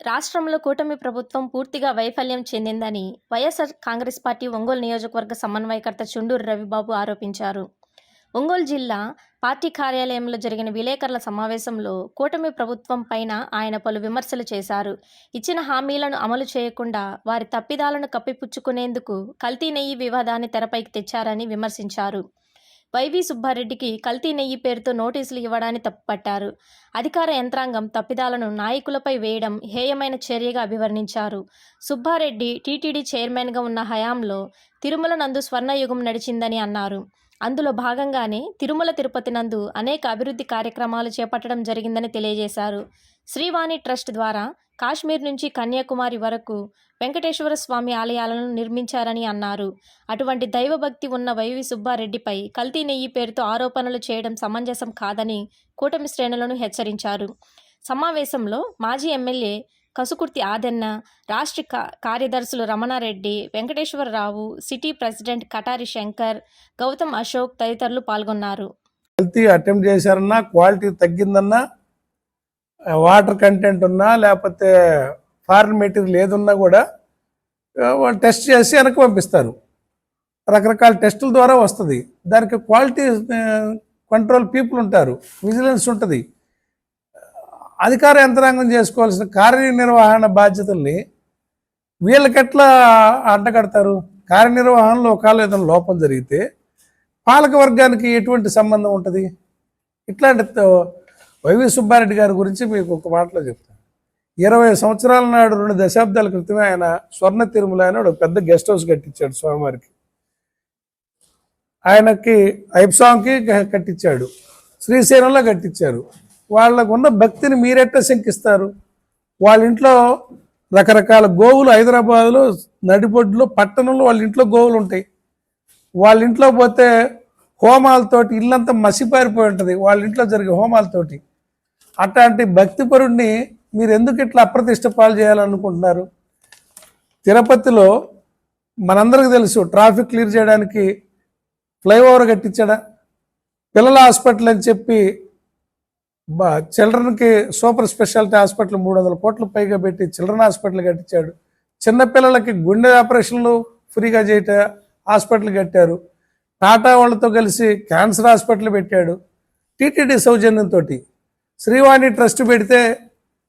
రాష్ట్రంలో కూటమి ప్రభుత్వం పూర్తిగా వైఫల్యం చెందిందని వైఎస్ఆర్ కాంగ్రెస్ పార్టీ ఒంగోలు నియోజకవర్గ సమన్వయకర్త చుండూరు రవిబాబు ఆరోపించారు. ఒంగోలు జిల్లా పార్టీ కార్యాలయంలో జరిగిన విలేకరుల సమావేశంలో కూటమి ప్రభుత్వం పైన ఆయన పలు విమర్శలు చేశారు. ఇచ్చిన హామీలను అమలు చేయకుండా వారి తప్పిదాలను కప్పిపుచ్చుకునేందుకు కల్తీ నెయ్యి వివాదాన్ని తెరపైకి తెచ్చారని విమర్శించారు. వైవి సుబ్బారెడ్డికి కల్తీ నెయ్యి పేరుతో నోటీసులు ఇవ్వడాన్ని తప్పుపట్టారు. అధికార యంత్రాంగం తప్పిదాలను నాయకులపై వేయడం హేయమైన చర్యగా అభివర్ణించారు. సుబ్బారెడ్డి టీటీడీ చైర్మన్గా ఉన్న హయాంలో తిరుమల నందు స్వర్ణయుగం నడిచిందని అన్నారు. అందులో భాగంగానే తిరుమల తిరుపతి నందు అనేక అభివృద్ధి కార్యక్రమాలు చేపట్టడం జరిగిందని తెలియజేశారు. శ్రీవాణి ట్రస్ట్ ద్వారా కాశ్మీర్ నుంచి కన్యాకుమారి వరకు వెంకటేశ్వర స్వామి ఆలయాలను నిర్మించారని అన్నారు. అటువంటి దైవభక్తి ఉన్న వైవి సుబ్బారెడ్డిపై కల్తీ నెయ్యి పేరుతో ఆరోపణలు చేయడం సమంజసం కాదని కూటమి శ్రేణులను హెచ్చరించారు. సమావేశంలో మాజీ ఎమ్మెల్యే కసుకుర్తి ఆదెన్న, రాష్ట్ర కార్యదర్శులు రమణారెడ్డి, వెంకటేశ్వరరావు, సిటీ ప్రెసిడెంట్ కటారి శంకర్, గౌతమ్ అశోక్ తదితరులు పాల్గొన్నారు. కల్తీ అటెంప్ట్ చేశారన్నా, క్వాలిటీ తగ్గిందన్నా, వాటర్ కంటెంట్ ఉన్నా లేకపోతే ఫారిన్ మెటీరియల్ ఏదున్నా కూడా వాళ్ళు టెస్ట్ చేసి వెనక్కి పంపిస్తారు. రకరకాల టెస్టుల ద్వారా వస్తుంది. దానికి క్వాలిటీ కంట్రోల్ పీపుల్ ఉంటారు, విజిలెన్స్ ఉంటుంది. అధికార యంత్రాంగం చేసుకోవాల్సిన కార్యనిర్వహణ బాధ్యతల్ని వీళ్ళకెట్లా అడ్డకడతారు? కార్యనిర్వహణలో ఒకవేళ ఏదైనా లోపం జరిగితే పాలక వర్గానికి ఎటువంటి సంబంధం ఉంటుంది? ఇట్లాంటి వైవి సుబ్బారెడ్డి గారి గురించి మీకు ఒక మాటలో చెప్తాను. 20 సంవత్సరాల నాడు 2 దశాబ్దాల క్రితమే ఆయన స్వర్ణ తిరుమల అని ఒక పెద్ద గెస్ట్ హౌస్ కట్టించాడు స్వామివారికి. ఆయనకి ఐప్సాంకి కట్టించాడు, శ్రీశైలంలో కట్టించారు. వాళ్ళకు ఉన్న భక్తిని మీరెట్లా శంకిస్తారు? వాళ్ళ ఇంట్లో రకరకాల గోవులు, హైదరాబాద్లో నడిబొడ్డులో పట్టణంలో వాళ్ళ ఇంట్లో గోవులు ఉంటాయి. వాళ్ళ ఇంట్లో పోతే హోమాలతోటి ఇల్లంతా మసిపారిపోయి ఉంటుంది, వాళ్ళ ఇంట్లో జరిగే హోమాలతోటి. అట్లాంటి భక్తిపరుడిని మీరు ఎందుకు ఇట్లా అప్రతిష్ట పాలు చేయాలనుకుంటున్నారు? తిరుపతిలో మనందరికీ తెలుసు, ట్రాఫిక్ క్లియర్ చేయడానికి ఫ్లైఓవర్ కట్టించాడా? పిల్లల హాస్పిటల్ అని చెప్పి చిల్డ్రన్కి సూపర్ స్పెషాలిటీ హాస్పిటల్ 300 కోట్ల పైగా పెట్టి చిల్డ్రన్ హాస్పిటల్ కట్టించాడు. చిన్నపిల్లలకి గుండె ఆపరేషన్లు ఫ్రీగా చేయట హాస్పిటల్ కట్టారు. టాటా వాళ్ళతో కలిసి క్యాన్సర్ హాస్పిటల్ పెట్టాడు టీటీడీ సౌజన్యంతో. శ్రీవాణి ట్రస్ట్ పెడితే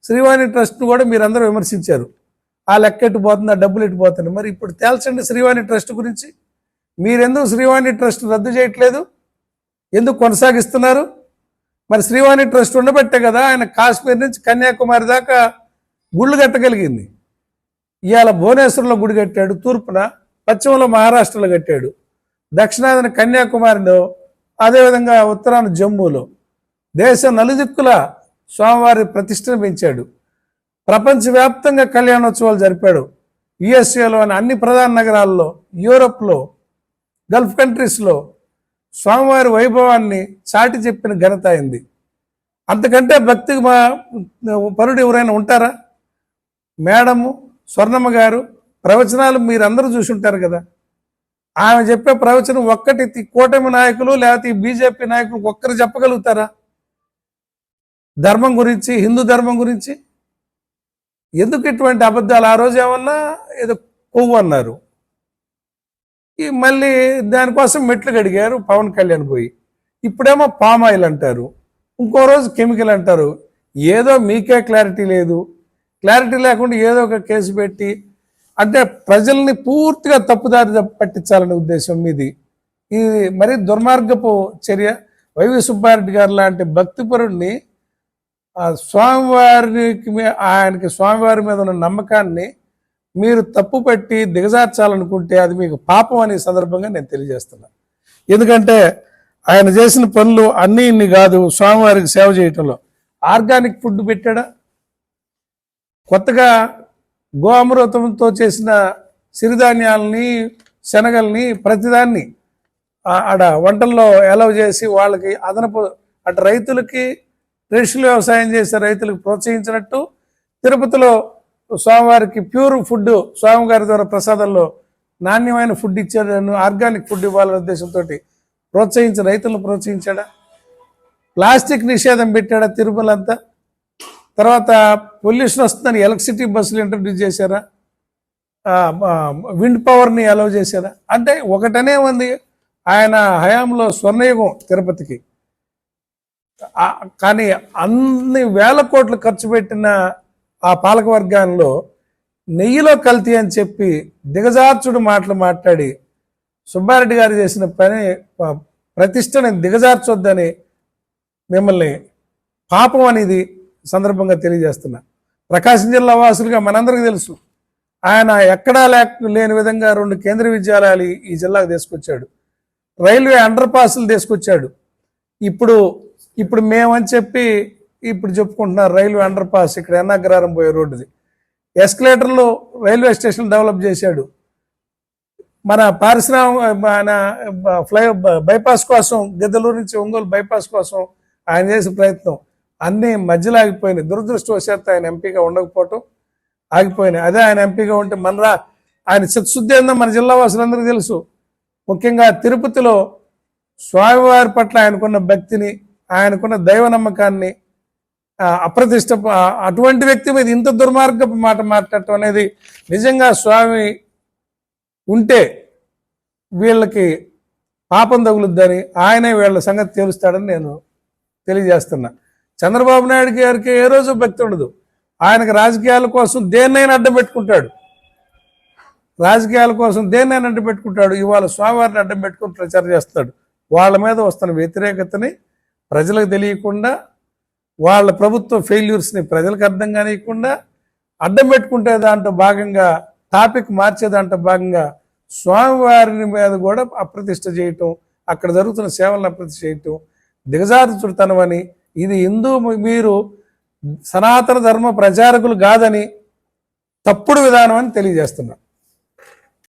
శ్రీవాణి ట్రస్ట్ కూడా మీరందరూ విమర్శించారు. ఆ లెక్క ఎట్టిపోతుంది, ఆ డబ్బులు ఎట్టిపోతుంది. మరి ఇప్పుడు తేల్చండి శ్రీవాణి ట్రస్ట్ గురించి. మీరెందుకు శ్రీవాణి ట్రస్ట్ రద్దు చేయట్లేదు? ఎందుకు కొనసాగిస్తున్నారు? మరి శ్రీవాణి ట్రస్ట్ ఉండబట్టే కదా ఆయన కాశ్మీర్ నుంచి కన్యాకుమారి దాకా గుళ్ళు కట్టగలిగింది. ఇవాళ భువనేశ్వర్లో గుడి కట్టాడు, తూర్పున, పశ్చిమంలో మహారాష్ట్రలో కట్టాడు, దక్షిణాదిన కన్యాకుమారిలో, అదేవిధంగా ఉత్తరాన జమ్మూలో. దేశం నలుదిక్కుల స్వామివారి ప్రతిష్టను పెంచాడు. ప్రపంచవ్యాప్తంగా కళ్యాణోత్సవాలు జరిపాడు. యుఎస్ఏలో అన్ని ప్రధాన నగరాల్లో, యూరోప్లో, గల్ఫ్ కంట్రీస్లో స్వామివారి వైభవాన్ని చాటి చెప్పిన ఘనత అయింది. అంతకంటే భక్తికి పరుడు ఎవరైనా ఉంటారా? మేడము స్వర్ణమ్మ గారు ప్రవచనాలు మీరందరూ చూసి ఉంటారు కదా. ఆమె చెప్పే ప్రవచనం ఒక్కటి కూటమి నాయకులు లేకపోతే బీజేపీ నాయకులు ఒక్కరు చెప్పగలుగుతారా? ధర్మం గురించి, హిందూ ధర్మం గురించి ఎందుకు ఇటువంటి అబద్ధాలు? ఆ రోజు ఏమన్నా ఏదో కొవ్వు అన్నారు, మళ్ళీ దానికోసం మెట్లు కడిగారు పవన్ కళ్యాణ్ పోయి. ఇప్పుడేమో పామాయిల్ అంటారు, ఇంకో రోజు కెమికల్ అంటారు. ఏదో మీకే క్లారిటీ లేదు. క్లారిటీ లేకుండా ఏదో ఒక కేసు పెట్టి అంటే ప్రజల్ని పూర్తిగా తప్పుదారి పట్టించాలనే ఉద్దేశం మీది. ఇది మరీ దుర్మార్గపు చర్య. వైవి సుబ్బారెడ్డి గారు లాంటి భక్తిపరుడిని ఆయనకి స్వామివారి మీద ఉన్న నమ్మకాన్ని మీరు తప్పు పెట్టి దిగజార్చాలనుకుంటే అది మీకు పాపం అనే సందర్భంగా నేను తెలియజేస్తున్నా. ఎందుకంటే ఆయన చేసిన పనులు అన్నీ ఇన్ని కాదు. స్వామివారికి సేవ చేయటంలో ఆర్గానిక్ ఫుడ్ పెట్టాడా? కొత్తగా గో అమృతంతో చేసిన సిరిధాన్యాలని, శనగల్ని, ప్రతిదాన్ని ఆడ వంటల్లో ఎలవ్ చేసి వాళ్ళకి అదనపు అటు రైతులకి రేషులు వ్యవసాయం చేసే రైతులకు ప్రోత్సహించినట్టు తిరుపతిలో స్వామివారికి ప్యూర్ ఫుడ్ స్వామివారి ద్వారా ప్రసాదంలో నాణ్యమైన ఫుడ్ ఇచ్చాడని, ఆర్గానిక్ ఫుడ్ ఇవ్వాలనే ఉద్దేశంతో ప్రోత్సహించి రైతులను ప్రోత్సహించాడా? ప్లాస్టిక్ నిషేధం పెట్టాడా తిరుమల అంతా? తర్వాత పొల్యూషన్ వస్తుందని ఎలక్ట్రిసిటీ బస్సులు ఇంట్రడ్యూస్ చేశారా, విండ్ పవర్ని అలౌ చేశారా? అంటే ఒకటనే ఉంది, ఆయన హయాంలో స్వర్ణయుగం తిరుపతికి. కానీ అన్ని వేల కోట్లు ఖర్చు పెట్టిన ఆ పాలక వర్గాల్లో నెయ్యిలో కల్తీ అని చెప్పి దిగజార్చుడు మాటలు మాట్లాడి సుబ్బారెడ్డి గారు చేసిన పని ప్రతిష్టని దిగజార్చొద్దని మిమ్మల్ని పాపం అనేది సందర్భంగా తెలియజేస్తున్నా. ప్రకాశం జిల్లా వాసులుగా మనందరికీ తెలుసు, ఆయన ఎక్కడా లేని విధంగా 2 కేంద్రీయ విద్యాలయాలు ఈ జిల్లాకు తీసుకొచ్చాడు, రైల్వే అండర్ పాస్లు తీసుకొచ్చాడు. ఇప్పుడు మేమని చెప్పి ఇప్పుడు చెప్పుకుంటున్నారు రైల్వే అండర్ పాస్ ఇక్కడ ఎన్నగ్రహారం పోయే రోడ్డుది. ఎస్కలేటర్లు రైల్వే స్టేషన్ డెవలప్ చేశాడు. మన మన బైపాస్ కోసం, గిద్దలూరు నుంచి ఒంగోలు బైపాస్ కోసం ఆయన చేసే ప్రయత్నం అన్నీ మధ్యలో ఆగిపోయినాయి. దురదృష్టవశాత్తు ఆయన ఎంపీగా ఉండకపోవటం ఆగిపోయినాయి. అదే ఆయన ఎంపీగా ఉంటే ఆయన చిత్తశుద్ధి ఏందో మన జిల్లా వాసులందరికీ తెలుసు. ముఖ్యంగా తిరుపతిలో స్వామివారి పట్ల ఆయనకున్న భక్తిని, ఆయనకున్న దైవ నమ్మకాన్ని అప్రతిష్ట, అటువంటి వ్యక్తి మీద ఇంత దుర్మార్గపు మాట మాట్లాడటం అనేది నిజంగా స్వామి ఉంటే వీళ్ళకి పాపం తగులుద్దని, ఆయనే వీళ్ళ సంగతి తేలుస్తాడని నేను తెలియజేస్తున్నా. చంద్రబాబు నాయుడు గారికి ఏ రోజు భక్తి ఉండదు. ఆయనకు రాజకీయాల కోసం దేన్నైనా అడ్డం పెట్టుకుంటాడు, ఇవాళ స్వామివారిని అడ్డం పెట్టుకుని ప్రచారం చేస్తాడు. వాళ్ళ మీద వస్తున్న వ్యతిరేకతని ప్రజలకు తెలియకుండా, వాళ్ళ ప్రభుత్వ ఫెయిల్యూర్స్ని ప్రజలకు అర్థం కానియకుండా అడ్డం పెట్టుకుంటే దాంట్లో భాగంగా, టాపిక్ మార్చే దాంట్లో భాగంగా స్వామివారిని మీద కూడా అప్రతిష్ట చేయటం, అక్కడ జరుగుతున్న సేవలను అప్రతిష్ట చేయటం దిగజారుచుడుతనమని, ఇది మీరు సనాతన ధర్మ ప్రచారకులు కాదని, తప్పుడు విధానం అని తెలియజేస్తున్నా.